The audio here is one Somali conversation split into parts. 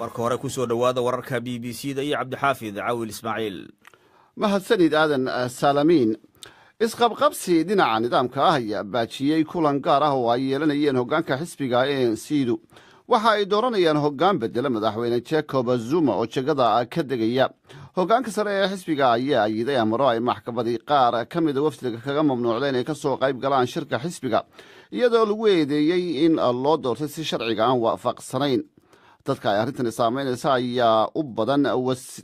marka hore ku soo dhawaada wararka BBC-da iyo Cabdixaafid Caawil Ismaaciil. mahadsanid aadan Salamiin. isqabqabsi dhinaca nidaamka ah ayaa baajiyey kulan gaar ah oo ay yeelanayeen hoggaanka xisbiga ANC-du waxa ay dooranayaan hoggaan bedela madaxweyne Jacob Zuma oo jagada ka degaya. hoggaanka sare ee xisbiga ayaa ayiday amaro ay maxkamadii qaar ka mida wafdiga kaga mamnuucdeen inay ka soo qayb galaan shirka xisbiga iyadoo lagu eedeeyey in loo doortay si sharciga aan waafaqsanayn. dadka ay arrintani saamaynaysa ayaa u badan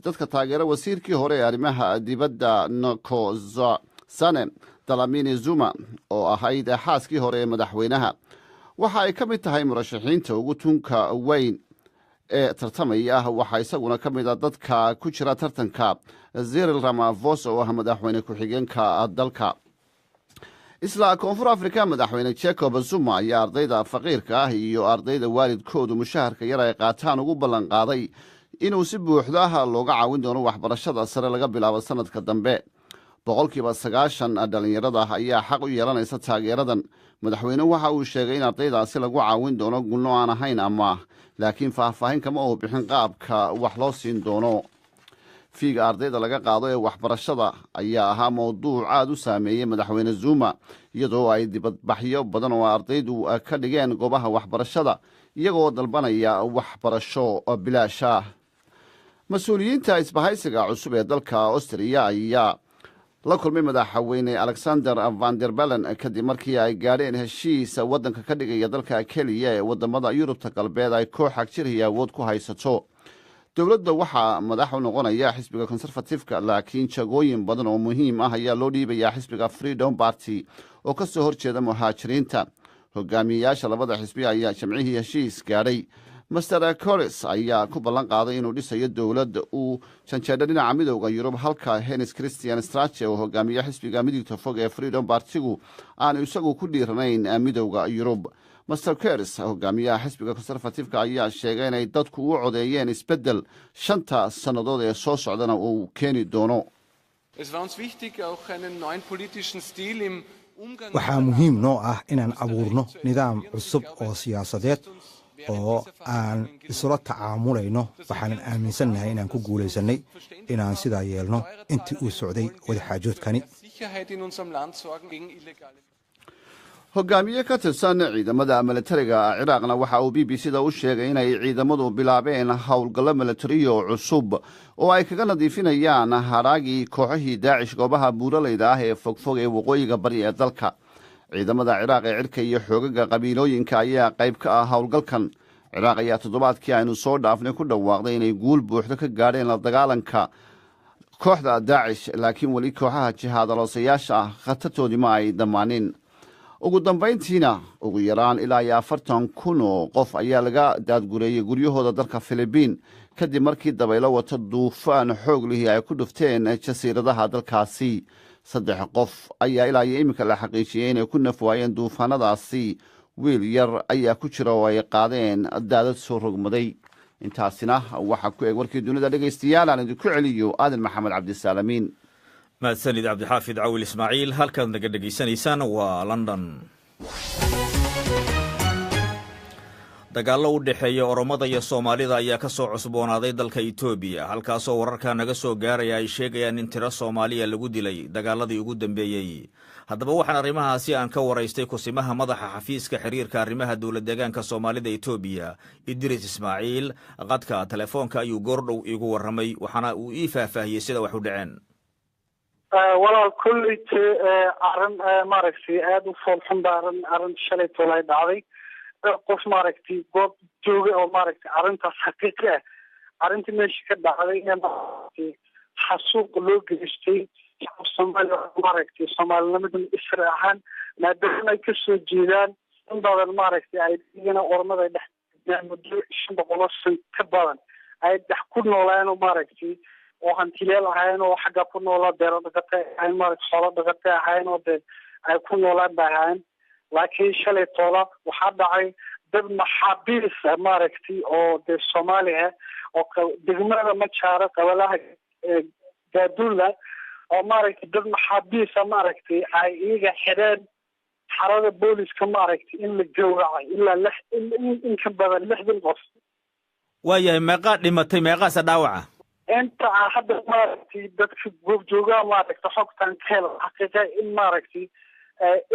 dadka taageera wasiirkii hore ee arrimaha dibadda Nkosazana Dlamini Zuma oo ahayd xaaskii hore ee madaxweynaha. waxa ay ka mid tahay murashaxiinta ugu tunka weyn ee tartamaya waxaa isaguna ka mid a dadka ku jira tartanka Cyril Ramaphosa oo ah madaxweyne ku-xigeenka dalka. isla koonfur afrika madaxweyne Jacob Zuma ayaa ardayda faqiirka ah iyo ardayda waalidkoodu mushaharka yar ay qaataan ugu ballan qaaday inuu si buuxda looga caawin doono waxbarashada sare laga bilaabo sanadka dambe. 90% dhalinyarada ayaa xaq u yeelanaysa taageeradan. madaxweyne waxa uu sheegay in ardaydaasi lagu caawin doono gulno aan ahayn amaah, laakiin faahfaahin kama uu bixin qaabka wax loo siin doono. fiiga ardayda laga qaado ee waxbarashada ayaa ahaa mowduuc aad u saameeyey madaxweyne Zuma iyadoo ay dibadbaxyo badan oo ardaydu ka dhigeen goobaha waxbarashada iyagoo dalbanaya waxbarasho bilaasha. mas-uuliyiinta isbahaysiga cusub ee dalka Austria ayaa la kulmay madaxweyne Alexander Van der Bellen kadib markii ay gaadheen heshiis waddanka ka dhigaya dalka keliya ee wadamada Yurubta galbeed ay koox xagjiriya awood ku haysato. dowladda waxaa madax u noqonaya xisbiga conservative-ka laakiin jagooyin badan oo muhiim ah ayaa loo dhiibayaa xisbiga Freedom Party oo ka soo horjeeda muhaajiriinta. hogaamiyayaasha labada xisbi ayaa jamcihii heshiis gaadhay. Mr. Corris ayaa ku ballan qaaday inuu dhisayo dowladda uu janjeedho dhinaca midowda Yurub halka Hennis Christian Strache oo hogaamiya xisbiga midigta fog ee Freedom Party-gu aanu isagu ku dhiiranayn midowda Yurub. Mr. Corris hogaamiyaha xisbiga conservative-ka ayaa sheegay inay dadku u codeeyeen isbeddel 5 sannadood ee soo socdana uu keeni doono. waxaa muhiim noo ah inaan abuurno nidaam cusub oo siyaasadeed oo aan isula tacaamulayno. waxaanan aaminsannahay inaan ku guulaysanay inaan sidaa yeelno intii uu socday wadaxaajoodkani. hogaamiye ka tirsan ciidamada milatariga Ciraaqna waxa uu BBC-da u sheegay inay ciidamadu bilaabeen howlgallo milatariyo cusub oo ay kaga nadiifinayaan haraagii kooxihii Daacish goobaha buuraleyda ah ee fogfog ee waqooyiga bari ee dalka. ciidamada Ciraaq ee cirka iyo xoogaga qabiilooyinka ayaa qayb ka ah howlgalkan. Ciraaq ayaa toddobaadkii aynu soo dhaafnay ku dhawaaqday inay guul buuxda ka gaadheen la dagaalanka kooxda Daacish, laakiin weli kooxaha jihaadaloosayaasha ah khatartoodii ma ay dhammaanin. ugu dambayntiina ugu yaraan ilaa 40,000 oo qof ayaa laga daadgureeyey guryahooda dalka Filibiin kadib markii dabaylo wata duufaan xoog lihii ay ku dhufteen jasiiradaha dalkaasi. 3 qof ayaa ilaa iminka la xaqiijiyey inay ku nafwaayeen duufaanadaasi. wiil yar ayaa ku jira oo ay qaadeen daadad soo rogmaday. intaasina waxaa ku eg warkii dunida dhegaystayaal aan idinku celiyo aadan maxamed cabdisalamiin. mahadsanid Cabdixaafid Caawil Ismaaciil. halkaad naga dhegaysanaysaan waa London. dagaallo u dhexeeya Oromada iyo Soomaalida ayaa ka soo cusboonaaday dalka Itoobiya, halkaasoo wararka naga soo gaaraya ay sheegayaan in tiro Soomaaliya lagu dilay dagaaladii ugu dambeeyey. haddaba waxaan arrimahaasi aan ka waraystay kusimaha madaxa xafiiska xiriirka arrimaha dowlad deegaanka Soomaalida Itoobiya Idris Ismaaciil. qadka telefoonka ayuu goordhow iigu warramay waxaana uu ii faahfaahiyey sida wax u dhaceen. walaal kulliyti arrin maaragtay aad u foolxun baa arrin shalay tolay dhacday. qof maaragtay goob jooga oo maaragtay arrintaas xaqiiqi ah arrintii meesha ka dhacday in maaragtay xasuuq loo geystay Soomaaliya maaragtay Soomaalinimada isra ahaan maadaama ay ka soo jeedaan in badan maaragtay ay iyana Oromada dhex muddo 500 sano ka badan ay dhex ku noolaan maaragtay oo hantileel ahayn oo xagga ku noolaa beero dhaqatay ahayn maaragtay xoolo dhaqatay ahayn oo ay ku noolaan baahan. laakiin shalay toola waxaa dhacay dad maxaabiis maaragtay oo Soomaaliya oo degmada Machaara qabalaha Gaadula oo maaragtay dad maxaabiis maaragtay ay iyaga xireen xarada booliska maaragtay in la gowracay ilaa in ka badan 60 qof. waayahay meeqaa dhimatay meeqaasa dhaawaca inta hadda maaragtay dadka goobjoogaa maaragtay xogtan ka hela xaqiiqa in maaragtay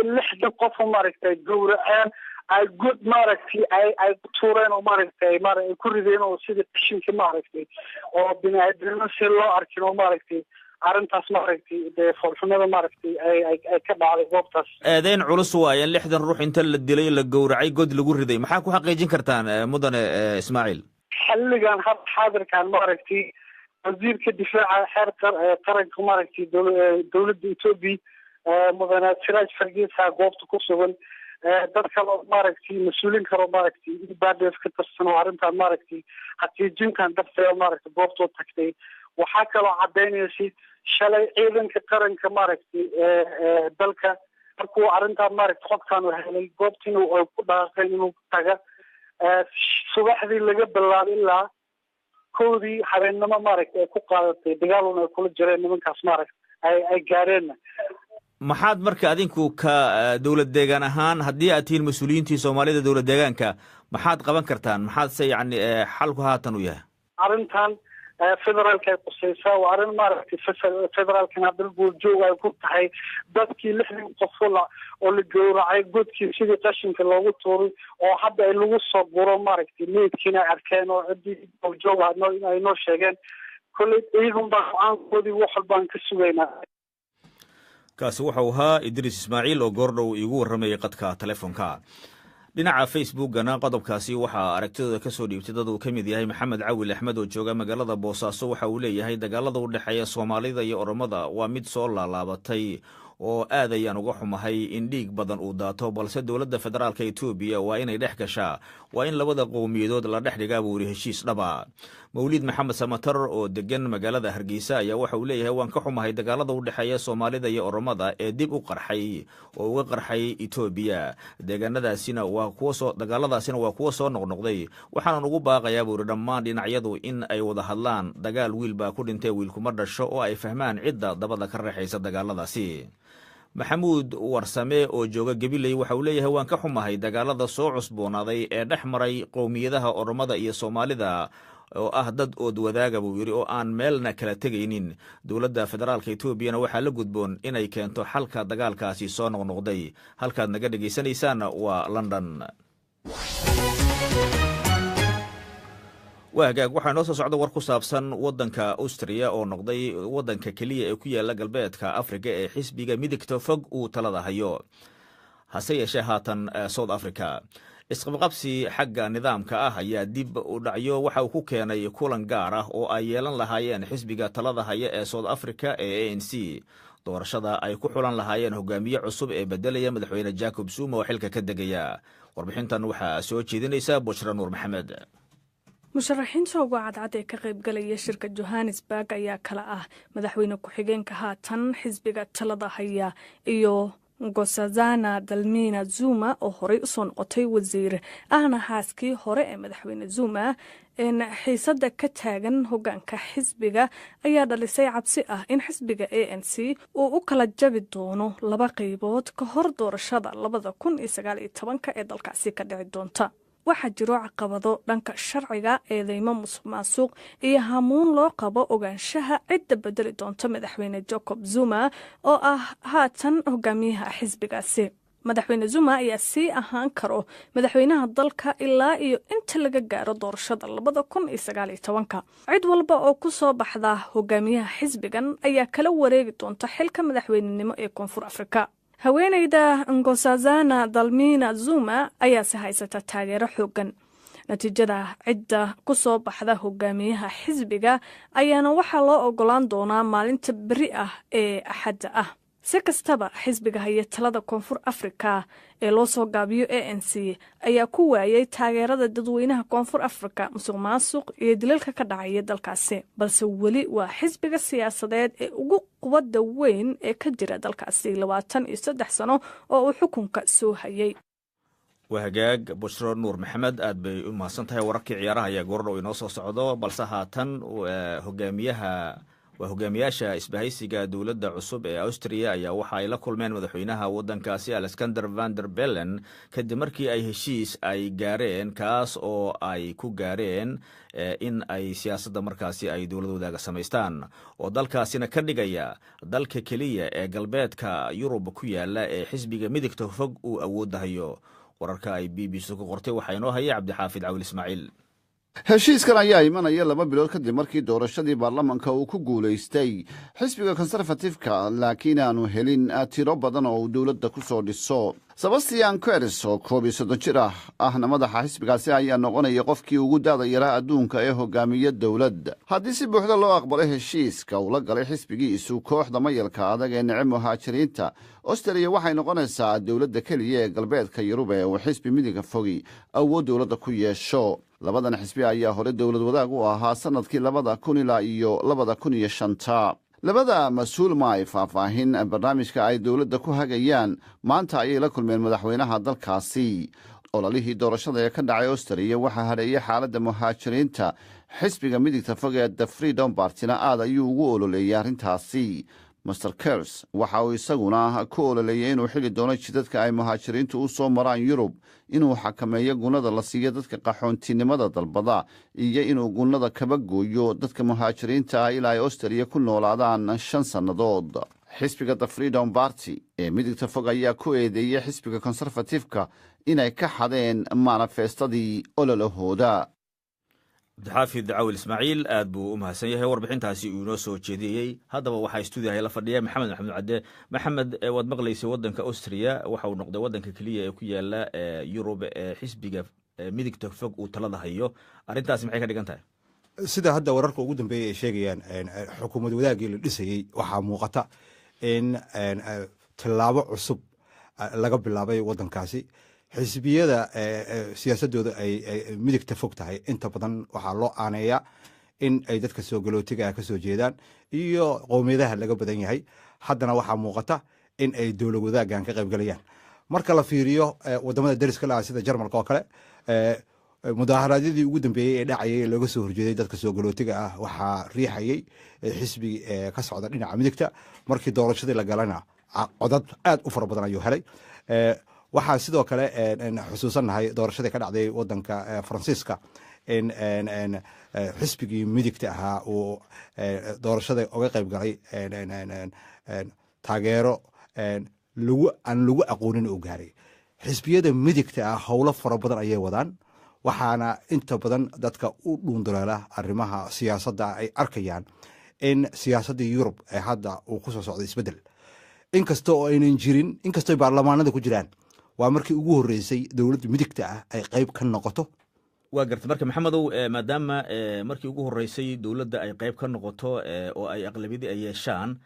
in 60 qof maaragtay gowraceen ay god maaragtay ay tuureen oo maaragtay ku rideen oo sida qashinka maaragtay oo bini'aadamnimo si loo arkin oo maaragtay arrintaas maaragtay foolxumada maaragtay ay ka dhacday goobtaas eedeyn culus waayeen 60 ruux inta la dilay la gowracay god lagu riday maxaa ku xaqiijin kartaan mudane Ismaaciil xilligan xaadirkan maaragtay wasiirka difaaca xeer qaranka maaragtay dowladda Itoobiya mudane Siraaj Fargeesa goobta ku sugan dad kale maaragtay mas'uuliin karo maaragtay baadheef ka tirsan oo arrintan maaragtay xaqiijinkan darteeda maaragtay goobtoo tagtay waxaa kaloo caddaynaysa shalay ciidanka qaranka maaragtay dalka markuu arrintan maaragtay xogtaan u helay goobtiina ay ku dhaaqeen inuu taga subaxdii laga bilaabay ilaa koodii habeennimo maaragtay ay ku qaadatay dagaaluna ay kula jireen nimankaas maaragtay ay gaareen maxaad marka adinku ka dowlad deegaan ahaan haddii aad tihiin mas-uuliyiintii Soomaalida dowlad deegaanka maxaad qaban kartaan maxaad se yacni xalku haatan u yahay arrintan federaalka ay qusaysaa waa arrin maaragtay federaalkana dalbuur joog ay ku tahay dadkii 60 qof oo la gowracay godkii sidii qashinka loogu tuuray oo hadda ay lagu soo guro maaragtay meydkiina ay arkeen oo ciddii joog ay noo sheegeen kolley iyagun baa go-aankoodii wax walbaan ka sugaynaa kaasi wuxuu ahaa Idriis Ismaaciil oo goordhow iigu warramayay qadka telefoonka dhinaca Facebookana qodobkaasi waxaa aragtidooda ka soo dhiibtay dad uu ka mid yahay Maxamed Cawil Axmed oo jooga magaalada Boosaaso waxa uu leeyahay dagaalada u dhaxeeya Soomaalida iyo Oromada waa mid soo laalaabatay oo aad ayaan uga xumahay in dhiig badan uu daato balse dowladda federaalka Itoobiya waa inay dhex gashaa waa in labada qowmiyadood la dhex dhigaa buu heshiis dhaba Mawlid Maxamed Samatar oo degan magaalada Hargeysa ayaa waxa uu leeyahay waan ka xumahay dagaalada u dhaxeeya Soomaalida iyo Oromada ee dib u qarxay oo uga qarxay Itoobiya deegaanadaasina waa kuwa soo noqnoqday waxaan ugu baaqayaa buu dhammaan dhinacyadu in ay wada hadlaan dagaal wiil baa ku dhintay wiil kuma dhasho oo ay fahmaan cidda dabada ka raxaysa dagaaladaasi maxamuud warsame oo jooga Gabiley waxa uu leeyahay waan ka xumahay dagaalada soo cusboonaaday ee dhex maray qowmiyadaha Oromada iyo Soomaalida oo ah dad ood wadaaga buu yiri oo aan meelna kala tegaynin dowladda federaalka Itoobiyana waxa la gudboon inay keento xalka dagaalkaasi soo noqnoqday halkaad naga dhageysanaysaan waa London waagaag waxaa noo soo socda war ku saabsan waddanka Austria oo noqday waddanka kaliya ee ku yaala galbeedka Afrika ee xisbiga midigta fog uu talada hayo hase yeeshee haatan South Africa isqabqabsi xagga nidaamka ah ayaa dib u dhacyo waxa uu ku keenay kulan gaar ah oo ay yeelan lahaayeen xisbiga talada haya ee South Africa ee ANC doorashada ay ku xulan lahaayeen hogaamiye cusub ee bedelaya madaxweyne Jacob Zuma oo xilka ka degaya warbixintan waxaa soo jeedinaysa Bushra Nuur Maxamed musharaxiinta ugu cadcad ee ka qaybgalaya shirka Johannesburg ayaa kala ah madaxweyne ku-xigeenka haatan xisbiga talada haya iyo Nkosazana Dlamini Zuma oo horey u soo noqotay wasiir ahna xaaskii hore ee madaxweyne Zuma xiisada ka taagan hogaanka xisbiga ayaa dhalisay cabsi ah in xisbiga ANC uu u kala jabi doono laba qaybood ka hor doorashada 2019 ee dalkaasi ka dhici doonta waxaa jiro caqabado dhanka sharciga eedeymo musuqmaasuq iyo hamuun loo qabo ogaanshaha cidda bedeli doonta madaxweyne Jacob Zuma oo ah haatan hogaamiyaha xisbigaasi madaxweyne Zuma ayaa sii ahaan karo madaxweynaha dalka ilaa iyo inta laga gaaro doorashada 2019 cid walba oo ku soo baxda hogaamiyaha xisbigan ayaa kala wareegi doonta xilka madaxweynenimo ee Koonfur Afrika haweeneyda Nkosazana Dlamini Zuma ayaa si haysata taageero xoogan natiijada cidda ku soo baxda hogaamiyaha xisbiga ayaana waxaa loo ogolaan doonaa maalinta beri ah ee axadda ah si kastaba xisbiga haya talada Koonfur Afrika ee loo soo gaabiyo ANC ayaa ku waayay taageerada dadweynaha Koonfur Afrika musuqmaasuq iyo dilalka ka dhacaya dalkaasi balse weli waa xisbiga siyaasadeed ee ugu quwadda weyn ee ka jira dalkaasi 23 sano oo uu xukunka soo hayay wahagaag Bushra Nuur Maxamed aad bay u mahadsantahay wararkii ciyaaraha ayaa goordhow inoo soo socdo balse haatan hogaamiyaha waa hogaamiyaasha isbahaysiga dowladda cusub ee Austria ayaa waxa ay la kulmeen madaxweynaha waddankaasi Alexander van der Bellen kadib markii ay heshiis ay gaareen kaas oo ay ku gaareen in ay siyaasadda markaasi ay dowlad wadaaga samaystaan oo dalkaasina ka dhigaya dalka keliya ee galbeedka Yurub ku yaala ee xisbiga midigta fog uu awoodahayo. wararka ay BBC ku qortay waxaa inoo haya Cabdixaafid Cawil Ismaaciil. heshiiskan ayaa imanaya 2 bilood kadib markii doorashadii baarlamanka uu ku guulaystay xisbiga konserfatifka laakiin aanu helin tiro badan oo uu dowladda ku soo dhiso. Sebastian Kurz oo 31 jir ahna madaxa xisbigaasi ayaa noqonaya qofkii ugu daada yaraa adduunka ee hogaamiya dowladda. haddii si buuxda loo aqbalay heshiiska uu la galay xisbigiisu kooxda mayalka adag ee neceb muhaajiriinta, Austria waxay noqonaysaa dowladda keliya ee galbeedka Yurub ee uu xisbi midiga fogi awood dowladda ku yeesho. labadan xisbi ayaa hore dowlad wadaag u ahaa sanadkii 2000 ilaa iyo 2005. labada mas-uul ma ay faahfaahin barnaamijka ay dowladda ku hagayaan. maanta ayay la kulmeen madaxweynaha dalkaasi. ololihii doorashada ee ka dhacay Austria waxaa hadheeyay xaaladda muhaajiriinta. xisbiga midigta fog ee The Freedom Party-na aad ayuu ugu ololeeyay arrintaasi. Mr. Kurz waxa uu isaguna ku ololeeyay inuu xili doono jidadka ay muhaajiriintu u soo maraan Yurub, inuu xakameeyo gunnada la siiyo dadka qaxoontinimada dalbada iyo inuu gunnada kaba gooyo dadka muhaajiriinta ilaa ay Austria ku noolaadaan 5 sannadood. xisbiga The Freedom Party ee midigta fog ayaa ku eedeeyay xisbiga konserfatifka inay ka xadeen manifestadii ololahooda. Cabdixaafid Cawil Ismaaciil aad buu u mahadsan yahay warbixintaasi uu inoo soo jeediyey. haddaba waxaa stuudiyaha la fadhiya Maxamed Maxamuud Cadde. Maxamed, waad maqlaysay waddanka Austria waxa uu noqday waddanka keliya ee ku yaala Yurub ee xisbiga midigta fog uu talada hayo. arrintaasi maxay ka dhigan tahay? sida hadda wararka ugu dambeeyay ay sheegayaan xukuumad wadaagii la dhisayey waxaa muuqata in tallaabo cusub laga bilaabay waddankaasi. xisbiyada siyaasadooda ay midigta fog tahay inta badan waxaa loo aaneeyaa in ay dadka soo galootiga ka soo jeedaan iyo qowmiyadaha laga badan yahay. haddana waxaa muuqata in ay dowlad wadaagan ka qaybgalayaan. marka la fiiriyo wadamada dariska laha sida Jarmalka oo kale, mudaaharaadyadii ugu dambeeyey ee dhacayay looga soo horjeeday dadka soo galootiga waxaa riixayay xisbi ka socda dhinaca midigta. markii doorashadii la galana codad aad u fara badan ayuu helay. waxaa sidoo kale xusuusannahay doorashadii ka dhacday wadanka Faransiiska in xisbigii midigta ahaa uu doorashada uga qayb galay taageero aan lagu aqoonin uu gaaray. xisbiyada midigta ah howlo fara badan ayay wadaan, waxaana inta badan dadka u dhuundaleela arrimaha siyaasadda ay arkayaan in siyaasadda Yurub ee hadda uu ku soo socday isbeddel. inkasta oo aynan jirin, inkastoo baarlamaanada ku jiraan, waa markii ugu horreysay dowladda midigta ah ay qayb ka noqoto. waa gartay marka Maxamedow, maadaama markii ugu horreysay dowladda ay qayb ka noqoto oo ay aqlabiyadi ay yeeshaan,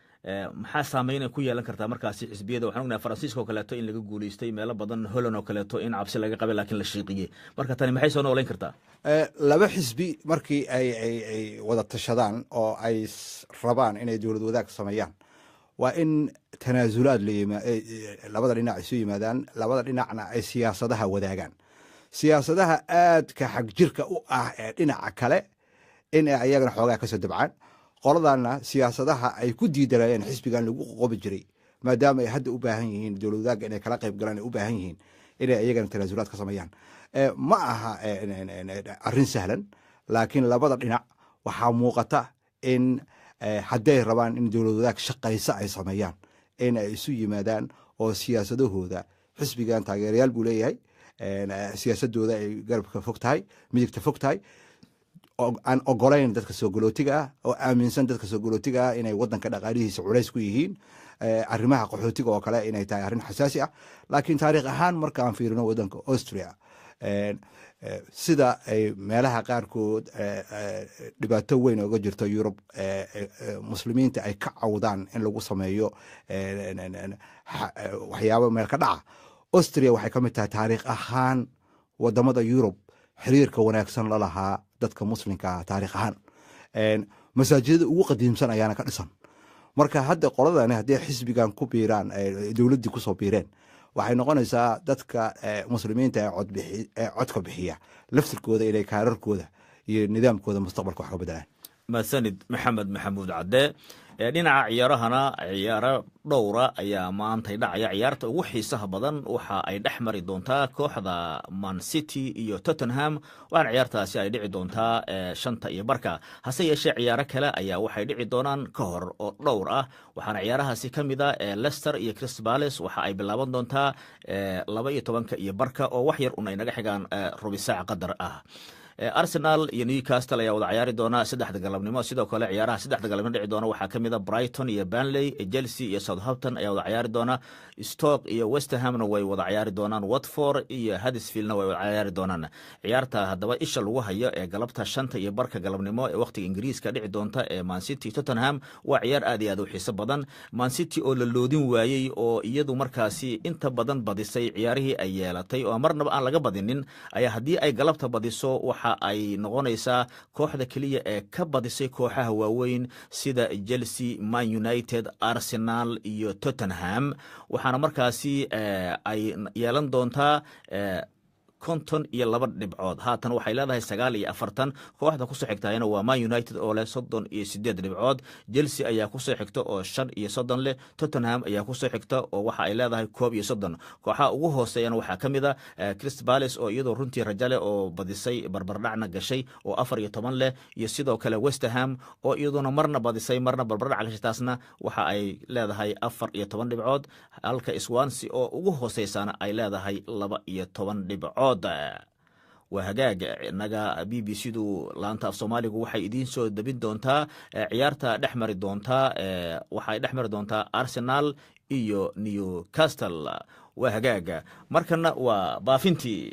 maxaa saameyn ku yeelan kartaa markaasi xisbiyada? waxaan ognahay Faransiiska oo kaleeto in laga guulaystay, meelo badan Holland oo kaleeto in cabsi laga qabay laakiin la shiiqiyey. marka tani maxay soo nooleyn kartaa? laba xisbi markii ay wada tashadaan oo ay rabaan inay dowlad wadaag sameeyaan, waa in tanaasulaad labada dhinac isu yimaadaan, labada dhinacna ay siyaasadaha wadaagaan. siyaasadaha aadka xag jirka u ah ee dhinaca kale in ay ayagana xoogaa ka soo dabcaan. qoladana siyaasadaha ay ku diidanayeen xisbigan lagu qoqobi jiray, maadaama ay hadda u baahan yihiin dowlad wadaagga inay kala qayb galaan, ay u baahan yihiin inay ayagana tanaasulaad ka sameeyaan. ma aha arrin sahlan, laakiin labada dhinac waxaa muuqata in hadday rabaan in dowlad wadaag shaqaysa ay sameeyaan, in ay isu yimaadaan oo siyaasadahooda, xisbigan taageerayaal buu leeyahay, siyaasadooda ay garabka fog tahay, midigta fog tahay, aan ogolayn dadka soo galootiga oo aaminsan dadka soo galootiga inay wadanka dhaqaalihiisa culays ku yihiin, arrimaha qaxootiga oo kale inay tahay arrin xasaasi ah. laakiin taariikh ahaan markaan fiirino wadanka Austria, sida ay meelaha qaarkood dhibaato weyn oga jirto Yurub, muslimiinta ay ka cawdaan in lagu sameeyo waxyaabo meel ka dhaca, Austria waxay ka mid tahay taariikh ahaan wadamada Yurub xiriirka wanaagsan la lahaa dadka muslimka taariikh ahaan. masaajidada ugu qadiimsan ayaana ka dhisan. marka hadda qoladani haddii xisbigan ku biiraan, dowladdii kusoo biireen, waxay noqonaysaa dadka muslimiinta ee codka bixiya laftirkooda inay kaararkooda iyo nidaamkooda mustaqbalka wax ka bedelaan. mahadsanid maxamed maxamuud cadde. dhinaca ciyaarahana ciyaaro dhowra ayaa maantay dhacaya. ciyaarta ugu xiisaha badan waxa ay dhex mari doontaa kooxda Man City iyo Tottenham, waxaana ciyaartaasi ay dhici doontaa 5:15. hase yeeshee ciyaaro kale ayaa waxay dhici doonaan ka hor oo dhowr ah, waxaana ciyaarahaasi ka mid ah Leicester iyo Crystal Palace waxa ay bilaaban doontaa 12:15 oo wax yar un ay naga xigaan rubi saac qadar ah. Arsenal iyo Newcastle ayaa wada ciyaari doona 3 galabnimo. sidoo kale ciyaaraha 3 galabnimo dhici doona waxaa kamid ah Brighton iyo Burnley, Chelsea iyo Southampton ayaa wada ciyaari doona, Stoke iyo West Hamna way wada ciyaari doonaan, Watford iyo Huddersfieldna way wada ciyaari doonaan. ciyaarta haddaba isha lagu hayo ee galabta 5:15 galabnimo ee waqtiga Ingiriiska dhici doonta ee Man City Tottenham waa ciyaar aad iyo aad u xiiso badan. Man City oo la loodin waayey oo iyadu markaasi inta badan badisay ciyaarihii ay yeelatay oo marnaba aan laga badinin, ayaa haddii ay galabta badiso waxa ay noqonaysaa kooxda keliya ee ka badisay kooxaha waaweyn sida Chelsea, Man United, Arsenal iyo Tottenham. waxaana markaasi ay yeelan doontaa 52 dhibcood. haatan waxay leedahay 49. kooxda kusoo xigtayna waa Man United oo leh 38 dhibcood. Chelsea ayaa kusoo xigta oo 35 leh. Tottenham ayaa kusoo xigta oo waxa ay leedahay 31. kooxaha ugu hooseeyana waxaa ka mid ah Crystal Palace oo iyadoo runtii rajo leh oo badisay barbardhacna gashay oo 14 leh, iyo sidoo kale West Ham oo iyaduna marna badisay marna barbardhac gashay, taasna waxa ay leedahay 14 dhibcood, halka Swansea oo ugu hooseysana ay leedahay 12 dhibcood. waa hagaag naga BBC-du laanta af Soomaaligu waxay idiin soo dabin doontaa ciyaarta dhex mari doontaa waxay dhex mari doontaa Arsenal iyo Newcastle. waa hagaag markana waa baafintii.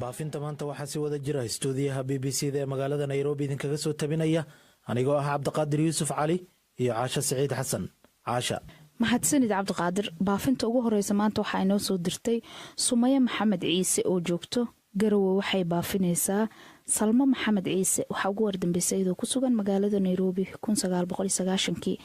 baafinta maanta waxaa si wada jira stuudiyaha BBC-da ee magaalada Nairobi idinkaga soo tabinaya anigoo ah Cabdiqaadir Yuusuf Cali iyo Caasha Saciid Xasan. Caasha. mahadsanid Cabdiqaadir. baafinta ugu horeysa maanta waxaa inoo soo dirtay Sumaya Maxamed Ciise oo joogto Garowe. waxay baafinaysaa Salmo Maxamed Ciise, waxaa ugu wardambeysay iyadoo ku sugan magaalada Nairobi 1990.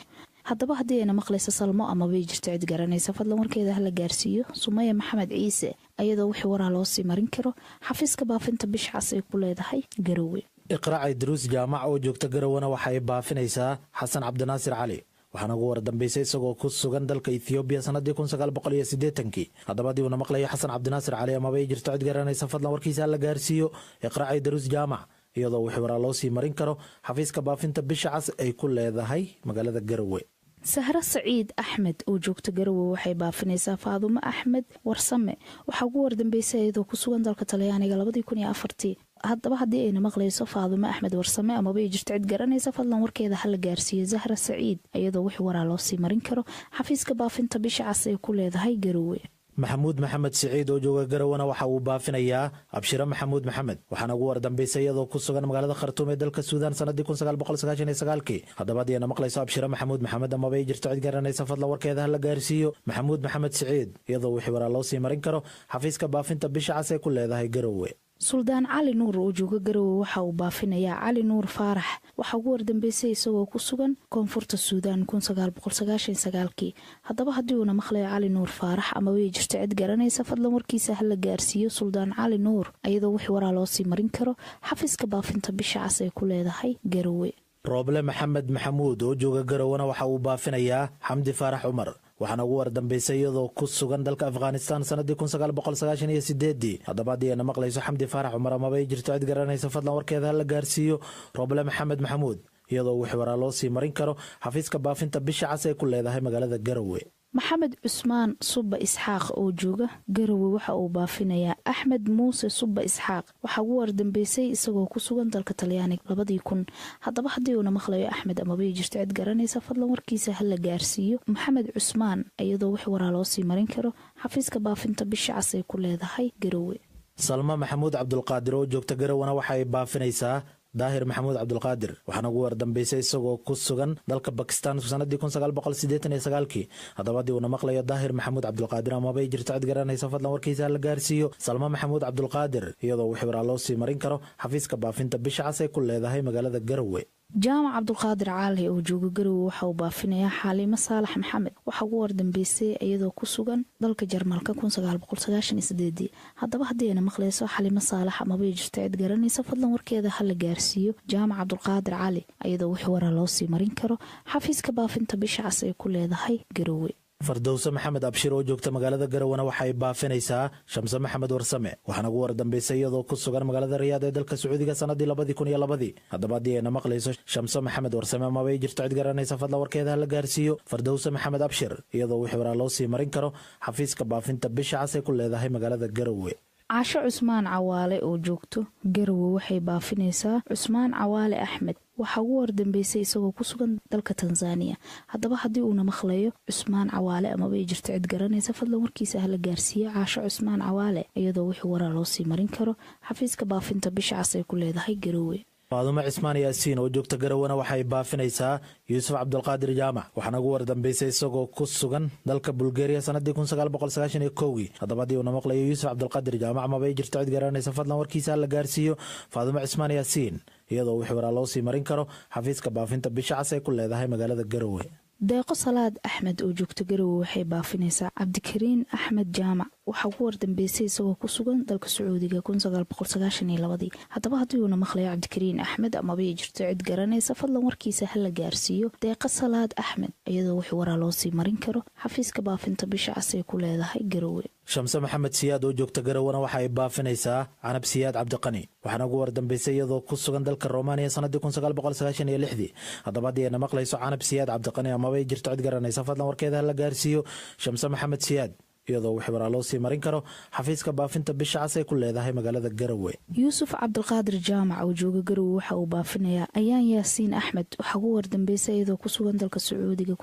haddaba haddii ayna maqlaysa Salmo ama bay jirto cid garanaysa, fadlan warkeeda hala gaarsiiyo Sumaya Maxamed Ciise iyadoo wixii waraa loo sii marin karo xafiiska baafinta Bishcas ay ku leedahay Garowe. Iqraac Idruus Jaamac oo joogta Garowena waxay baafinaysaa Xasan Cabdinaasir Cali, waxaana ugu wardambeysay isagoo ku sugan dalka Ethiopia sanadii 1980. haddaba haddii uuna maqlayo Xasan Cabdinaasir Cali ama bay jirto cid garanaysa, fadlan warkiisa la gaarsiiyo Iqraac Idruus Jaamac iyadoo wixii waraa loo sii marin karo xafiiska baafinta Bishcas ay ku leedahay magaalada Garowe. Sahra Saciid Axmed oo joogta Garowe waxay baafinaysaa Faadumo Axmed Warsame, waxaa ugu wardambeysay iyadoo ku sugan dalka Talyaaniga 2004. haddaba haddii ayna maqlayso Faadumo Axmed Warsame ama bay jirto cid garanaysa, fadlan warkeeda hala gaarsiiyo Sahra Saciid iyadoo wixii waraa loo sii marin karo xafiiska baafinta Bishcas ay ku leedahay Garowe. maxamuud maxamed siciid oo jooga Garowana waxa uu baafinayaa Abshira Maxamuud Maxamed, waxaana ugu wardambeysay iyadoo ku sugan magaalada Khartoum ee dalka Suudaan sanadii 1999. haddaba haddii ayna maqlayso Abshira Maxamuud Maxamed ama bay jirto cid garanaysa, fadlan warkeeda hala gaarsiiyo Maxamuud Maxamed Siciid iyadoo wixii waraa loo sii marin karo xafiiska baafinta Bishcas ee ku leedahay Garowe. Suldaan Cali Nuur oo jooga Garowe waxa uu baafinayaa Cali Nuur Faarax, waxa ugu wardambeysay isagoo ku sugan koonfurta Suudaan 1999. haddaba haddii uuna maqlayo Cali Nuur Faarax ama way jirto cid garanaysa, fadlan warkiisa hala gaarsiiyo Suldaan Cali Nuur iyadoo wixii waraa loo sii marin karo xafiiska baafinta Bishcas ay ku leedahay Garowe. Rooble Maxamed Maxamuud oo jooga Garowena waxa uu baafinayaa Xamdi Faarax Cumar, waxaana ugu wardambeysay iyadoo ku sugan dalka Afghanistan sanadii 1998. haddaba haddii ayna maqlayso Xamdi Faarax Cumar ama bay jirto cid garanaysa, fadlan warkeeda hala gaarsiiyo Rooble Maxamed Maxamuud iyadoo wixii waraa loo sii marin karo xafiiska baafinta Bishcas ay ku leedahay magaalada Garowe. Maxamed Cusmaan Subba Isxaaq oo jooga Garowe waxa uu baafinayaa Axmed Muuse Subba Isxaaq, waxa ugu wardambeysay isagoo ku sugan dalka Talyaaniga 2000. haddaba haddii uuna maqlayo Axmed ama bay jirto cid garanaysa, fadlan warkiisa hala gaarsiiyo Maxamed Cusmaan iyadoo wixii waraa loo sii marin karo xafiiska baafinta Bishcas ay ku leedahay Garowe. Salma Maxamuud Cabdulqaadir oo joogta Garowena waxay baafinaysaa Daahir Maxamuud Cabdulqaadir, waxaana ugu wardambeysay isagoo ku sugan dalka Bakistan sanadii 1989. haddaba haddii uuna maqlayo Daahir Maxamuud Cabdulqaadir ama bay jirto cid garanaysa, fadlan warkiisa la gaarsiiyo Salma Maxamuud Cabdulqaadir iyadoo wixii waraa loo sii marin karo xafiiska baafinta Bishcas ay ku leedahay magaalada Garowe. jaamac cabdulqaadir caali oo jooga garowe waxa uu baafinayaa xaliimo saalax maxamed waxaa ugu wardambeysay iyadoo ku sugan dalka jarmalka haddaba haddii ayna maqlayso xaliimo saalax amaba jirta cid garanaysa fadlan warkeeda hala gaarsiiyo jaamac cabdulqaadir cali iyadoo wixii waraa loo sii marin karo xafiiska baafinta bisha cas ay ku leedahay garowe. fardowse maxamed abshir oo joogta magaalada garowana waxay baafinaysaa shamse maxamed warsame waxaana ugu wardambeysay iyadoo ku sugan magaalada riyaad ee dalka sacuudiga sanadii 2002 haddaba haddii ayna maqlayso shamse maxamed warsame amabay jirto cid garanaysa fadlan warkeeda hala gaarsiiyo fardowse maxamed abshir iyadoo wixii waraa loo sii marin karo xafiiska baafinta bisha cas ay ku leedahay magaalada garowe. caasho cusmaan cawaale oo joogto garowe waxay baafinaysaa cusmaan cawaale axmed waxaa ugu wardambeysay isagoo ku sugan dalka tanzaniya haddaba haddii uuna maqlayo cusmaan cawaale amabay jirto cid garanaysa fadlan warkiisa hala gaarsiiyo caasho cusmaan cawaale iyadoo wixii waraa loo sii marin karo xafiiska baafinta bisha cas ay ku leedahay garowe. faadumo cismaan yaasiin oo joogta garowana waxay baafinaysaa yuusuf cabdulqaadir jaamac waxaana ugu wardambeysay isagoo ku sugan dalka bulgariya sanadii 1991 haddaba haddii uuna maqlayo yuusuf cabdulqaadir jaamac amabay jirto cid garanaysa fadlan warkiisa hala gaarsiiyo faadumo cismaan yaasiin iyadoo wixii waraa loo sii marin karo xafiiska baafinta bisha cas ay ku leedahay magaalada garowe. deeqo salaad axmed oo joogta garowe waxay baafinaysaa cabdikariin axmed jaamac waxaa ugu wardambeysay isagoo ku sugan dalka sacuudiga haddaba haddii uuna maqlayo cabdikariin axmed amabay jirto cid garanaysa fadlan warkiisa hala gaarsiiyo deeqo salaad axmed iyadoo wixii waraa loo sii marin karo xafiiska baafinta bisha cas ay ku leedahay garowe. shamse maxamed siyaad oo joogta garowana waxa ay baafinaysaa canab siyaad cabdiqani waxaana ugu wardambeysay iyadoo ku sugan dalka romaniya sanadii 1996 haddaba haddii ayna maqlayso canab siyaad cabdiqani amabay jirto cid garanaysa fadlan warkeeda hala gaarsiiyo shamse maxamed siyaad iyadoo wixii waraa loo sii marin karo xafiiska baafinta bisha cas ay ku leedahay magaalada garowe. yuusuf cabdulqaadir jaamac oo jooga garowe waxa uu baafinayaa ayaan yaasiin axmed waxaa ugu wardambeysay iyadoo ku sugan dalka sacuudiga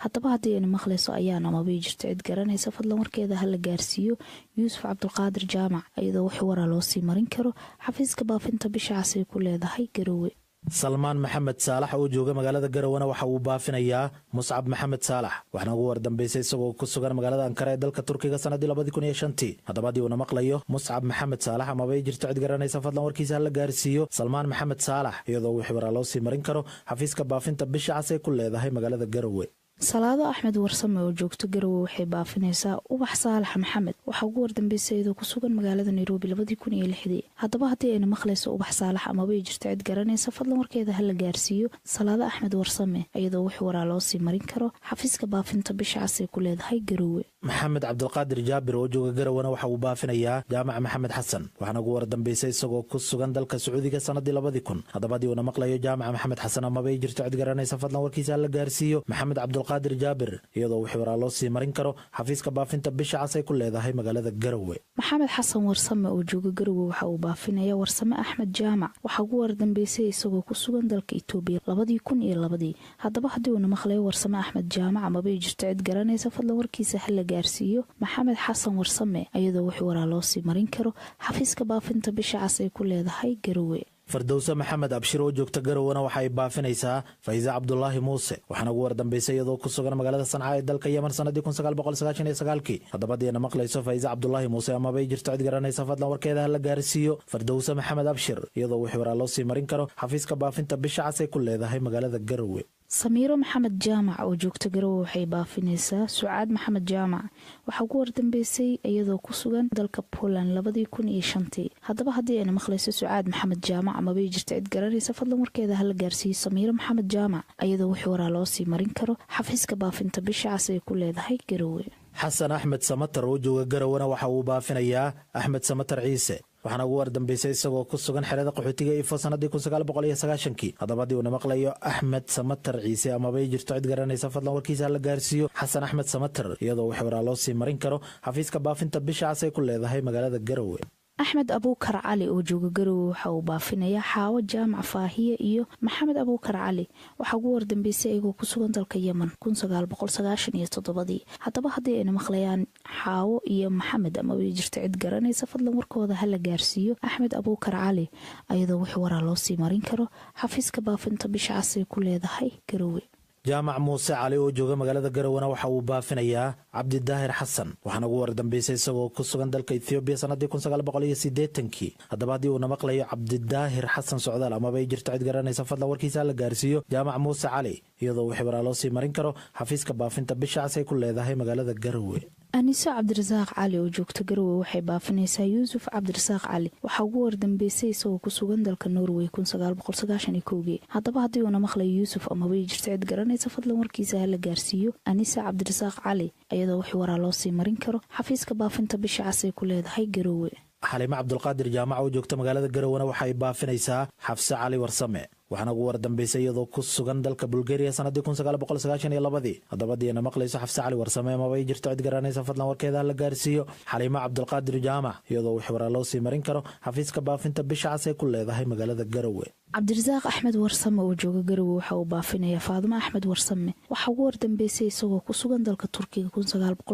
haddaba haddii ayna maqlayso ayaan amabay jirto cid garanaysa fadlan warkeeda hala gaarsiiyo yuusuf cabdulqaadir jaamac iyadoo wixii waraa loo sii marin karo xafiiska baafinta bisha cas ay ku leedahay garowe. salmaan maxamed saalax oo jooga magaalada garowana waxa uu baafinayaa muscab maxamed saalax waxaana ugu wardambeysay isagoo ku sugan magaalada ankara ee dalka turkiga sanadii 2005 haddaba haddii uuna maqlayo muscab maxamed saalax amabay jirto cid garanaysa fadlan warkiisa hala gaarsiiyo salmaan maxamed saalax iyadoo wixii waraa loo sii marin karo xafiiska baafinta bisha cas ay ku leedahay magaalada garowe. salaado axmed warsame oo joogto garowe waxay baafinaysaa ubax saalax maxamed waxaa ugu wardambeysay iyadoo ku sugan magaalada nairobi 2006 haddaba haddii ayna maqlayso ubax saalax amabay jirto cid garanaysa fadlan warkeeda hala gaarsiiyo salaado axmed warsame iyadoo wixii waraa loo sii marin karo xafiiska baafinta bisha cas ay ku leedahay garowe. maxamed cabdulqaadir jaabir oo jooga garowana waxa uu baafinayaa jaamac maxamed xasan waxaana ugu wardambeysay isagoo ku sugan dalka sacuudiga sanadii 2000 haddaba haddii uuna maqlayo jaamac maxamed xasan amabay jirto cid garanaysa fadlan warkiisa hala gaarsiiyo maxamed cabdulqaadir jaabir iyadoo wixii waraa loo sii marin karo xafiiska baafinta bisha cas ay ku leedahay magaalada garowe. maxamed xasan warsame oo jooga garowe waxa uu baafinaya warsame axmed jaamac waxaa ugu wardambeysay isagoo ku sugan dalka itoobiya 2002 haddaba haddii uuna maqlayo warsame axmed jaamac amabay jirto cid garanaysa fadlan warkiisa hala gaarsiiyo maxamed xasan warsame iyadoo wixii waraa loo sii marin karo xafiiska baafinta bisha cas ay ku leedahay garowe. fardowse maxamed abshir oo joogta garowana waxay baafinaysaa fayse cabdulaahi muuse waxaana ugu wardambeysay iyadoo ku sugan magaalada sanca ee dalka yemen sanadii 1999 haddaba haddii ayna maqlayso fayse cabdulaahi muuse amabay jirto cid garanaysa fadlan warkeeda hala gaarsiiyo fardowse maxamed abshir iyadoo wixii waraa loo sii marin karo xafiiska baafinta bisha cas ay ku leedahay magaalada garowe. samiiro maxamed jaamac oo joogta garowe waxay baafinaysaa sucaad maxamed jaamac waxaa ugu wardambeysay iyadoo ku sugan dalka Poland 2005 haddaba haddii ayna maqlayso sucaad maxamed jaamac amabay jirto cid garanaysa fadlan warkeeda hala gaarsiiyo samiiro maxamed jaamac iyadoo wixii waraa loo sii marin karo xafiiska baafinta bisha cas ay ku leedahay garowe. xasan axmed samatar oo jooga garowana waxa uu baafinayaa axmed samatar ciise waxaana ugu wardambeysay isagoo ku sugan xerada qaxootiga ifo sanadii 1990 haddaba haddii uuna maqlayo axmed samatar ciise amabay jirto cid garanaysa fadlan warkiisa hala gaarsiiyo xasan axmed samatar iyadoo wixii waraa loo sii marin karo xafiiska baafinta bisha cas ay ku leedahay magaalada garowe. axmed abuukar cali oo jooga garowe waxa uu baafinayaa xaawo jaamac faahiye iyo maxamed abuukar cali waxaa ugu wardambeysay iyagoo ku sugan dalka yemen 1997 haddaba haddii ayna maqlayaan xaawo iyo maxamed amabay jirto cid garanaysa fadlan warkooda hala gaarsiiyo axmed abuukar cali iyadoo wixii waraa loo sii marin karo xafiiska baafinta bisha cas ay ku leedahay garowe. jaamac muuse cali oo jooga magaalada Garowana waxa uu baafinayaa Cabdidaahir Xasan waxaana ugu wardambeysay isagoo ku sugan dalka Ethiopia sanadii 1980 haddaba hadii uu maqlayo Cabdidaahir Xasan socdaal ama bay jirto cid garanaysa fadlan warkiisa la gaarsiiyo jaamac muuse cali iyadoo wixii waraa loo sii marin karo xafiiska baafinta bisha cas ay ku leedahay magaalada Garowe. Aniso Cabdirasaaq Cali oo joogta Garowe waxay baafinaysaa Yuusuf Cabdirasaaq Cali waxa ugu wardambeysay isagoo ku sugan dalka Norway 1991 haddaba hadii uu maqlayo Yuusuf ama way jirto cid garanaysa fadlan warkiisa la gaarsiiyo Aniso Cabdirasaaq Cali iyadoo wixii waraa loo sii marin karo xafiiska baafinta bisha cas ay ku leedahay Garowe. Xalima Cabdulqaadir jaamac oo joogta magaalada Garowana waxay baafinaysaa Xafsa Cali Warsame waxaana ugu wardambeysay iyadoo ku sugan dalka Bulgaria sanadii 1992 haddaba diina maqlayso Xafsa Cali Warsame ama way jirto cid garanaysa fadlan warkeeda la gaarsiiyo Xalima Cabdulqaadir jaamac iyadoo wixii waraa loo sii marin karo xafiiska baafinta bisha cas ay ku leedahay magaalada Garowe. Cabdirasaaq Axmed Warsame oo jooga Garowe waxa uu baafinayaa Faadimo Axmed Warsame waxa ugu wardambeysay isagoo ku sugan dalka Turkiga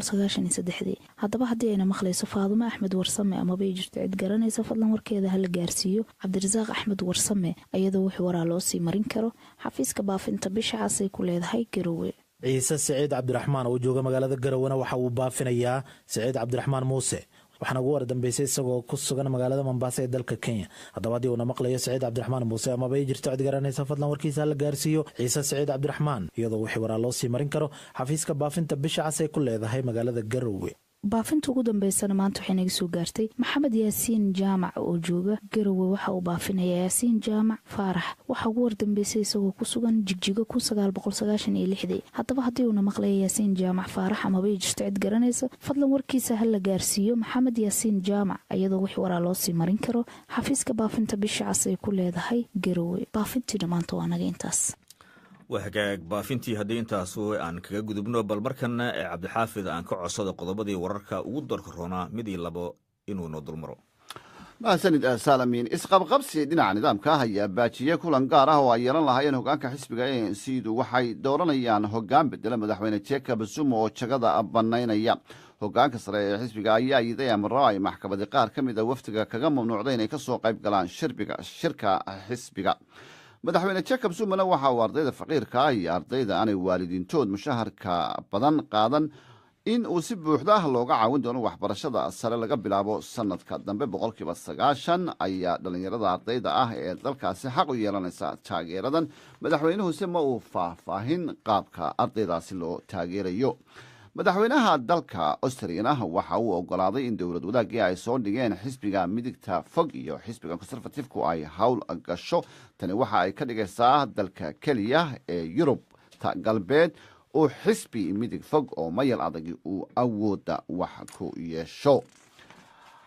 1993 haddaba hadii ayna maqlayso Faadimo Axmed Warsame ama bay jirto cid garanaysa fadlan warkeeda la gaarsiiyo Cabdirasaaq Axmed Warsame iyadoo wixii waraa loo sii marin karo xafiiska baafinta bisha cas ay ku leedahay Garowe. Ciise Saciid Cabdiraxmaan oo jooga magaalada Garowana waxa uu baafinayaa Saciid Cabdiraxmaan Muuse waxaana ugu wardambeysay isagoo ku sugan magaalada Mombasa ee dalka Kenya haddaba hadii uu maqlayo Saciid Cabdiraxmaan Muuse ama bay jirto cid garanaysa fadlan warkiisa la gaarsiiyo Ciise Saciid Cabdiraxmaan iyadoo wixii waraa loo sii marin karo xafiiska baafinta bisha cas ay ku leedahay magaalada Garowe. baafinta ugu dambeysana maanta waxay naga soo gaartay Maxamed Yaasiin Jaamac oo jooga Garowe waxa uu baafinayaa Yaasiin Jaamac Faarax waxa ugu wardambeysay isagoo ku sugan Jigjiga 1996 haddaba hadii uu maqlayo Yaasiin Jaamac Faarax ama bay jirto cid garanaysa fadlan warkiisa la gaarsiiyo Maxamed Yaasiin Jaamac iyadoo wixii waraa loo sii marin karo xafiiska baafinta bisha cas ay ku leedahay Garowe. baafintii maanta waa naga intaas. وحكاك بافنتي هدي انتاسو aan kaga gudubno bal markana ee Cabdixaafid aan ka codsado qodobadii wararka ugu darka roona midii labo inuu noo dulmaro. mahadsanid Salamiin isqabqabsi dhinaca nidaamka ayaa baajiye kulan gaar ah oo ay yeelan lahaayeen hoggaanka xisbiga ANC-du waxay dooranayaan hoggaan bedela madaxweyne Jacob Zuma oo jagada banaynaya hoggaanka sare ee xisbiga ayaa yiday amro ay maxkamadda qaar ka mid ah wafdiga kaga mamnuucday inay ka soo qayb galaan shirka xisbiga. madaxweyne Jacob Zuma waxa uu ardayda faqiirka iyo ardayda aanay waalidiintood mushaharka badan qaadan in uu si buuxda looga caawin doono waxbarashada sare laga bilaabo sanadka dambe 90% ayaa dhalinyarada ardayda ah ee dalkaasi xaq u yeelanaysa taageeradan madaxweynuhu si ma uu faahfaahin qaabka ardaydaasi loo taageerayo. madaxweynaha dalka Australia waxa uu ogolaaday in dowlad wadaagii ay soo dhigeen xisbiga midigta fog iyo xisbiga conservative-ku ay hawl gasho tani waxa ay ka dhigaysaa dalka kaliya ee Yurub ta galbeed oo xisbi midig fog oo mayal adag uu awooda wax ku yeesho.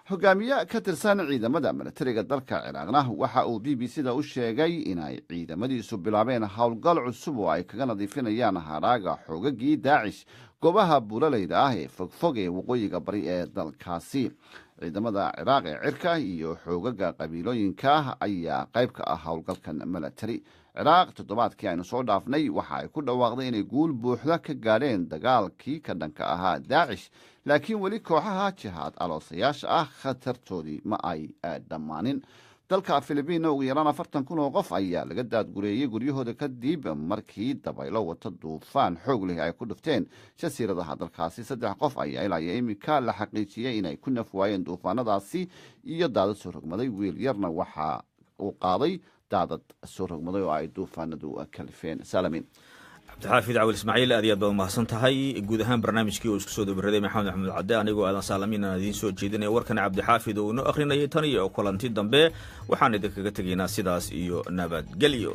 hogaamiye ka tirsan ciidamada militariga dalka Ciraaqna waxa uu BBC-da u sheegay inay ciidamadiisu bilaabeen howlgal cusub oo ay kaga nadiifinayaan haraaga xoogagii Daacish goobaha buulaleyda ah ee fogfog ee waqooyiga bari ee dalkaasi. ciidamada Ciraaq ee cirka iyo xoogaga qabiilooyinka ayaa qayb ka ah howlgalkan military. Ciraaq toddobaadkii aynu soo dhaafnay waxa ay ku dhawaaqday inay guul buuxda ka gaadheen dagaalkii ka dhanka ahaa Daacish laakiin weli kooxaha jihaad aloosayaasha ah khatartoodii ma ay dhammaanin. dalka Filibiin ugu yaraan 40,000 oo qof ayaa laga daadgureeyay guryahooda kadib markii dabaylo wata duufaan xoog leh ay ku dhufteen jasiiradaha dalkaasi. 3 qof ayaa ilaa imika la xaqiijiyay inay ku naf waayeen duufaanadaasi iyo daadad soo rogmaday. wiil yarna waxa uu qaaday daadad soo rogmaday oo ay duufaanadu kalifeen. Salamiin Cabdixaafid Cawil Ismaaciil aad iyo aad baad mahadsan tahay. guud ahaan barnaamijkii oo isku soo dabaraday Maxamed Axmed Cadde anigoo aadan Salamiin aan idiin soo jeedinay warkan Cabdixaafid oo inoo akhrinayay tan iyo kulanti dambe waxaan idinkaga tegaynaa sidaas iyo nabadgelyo.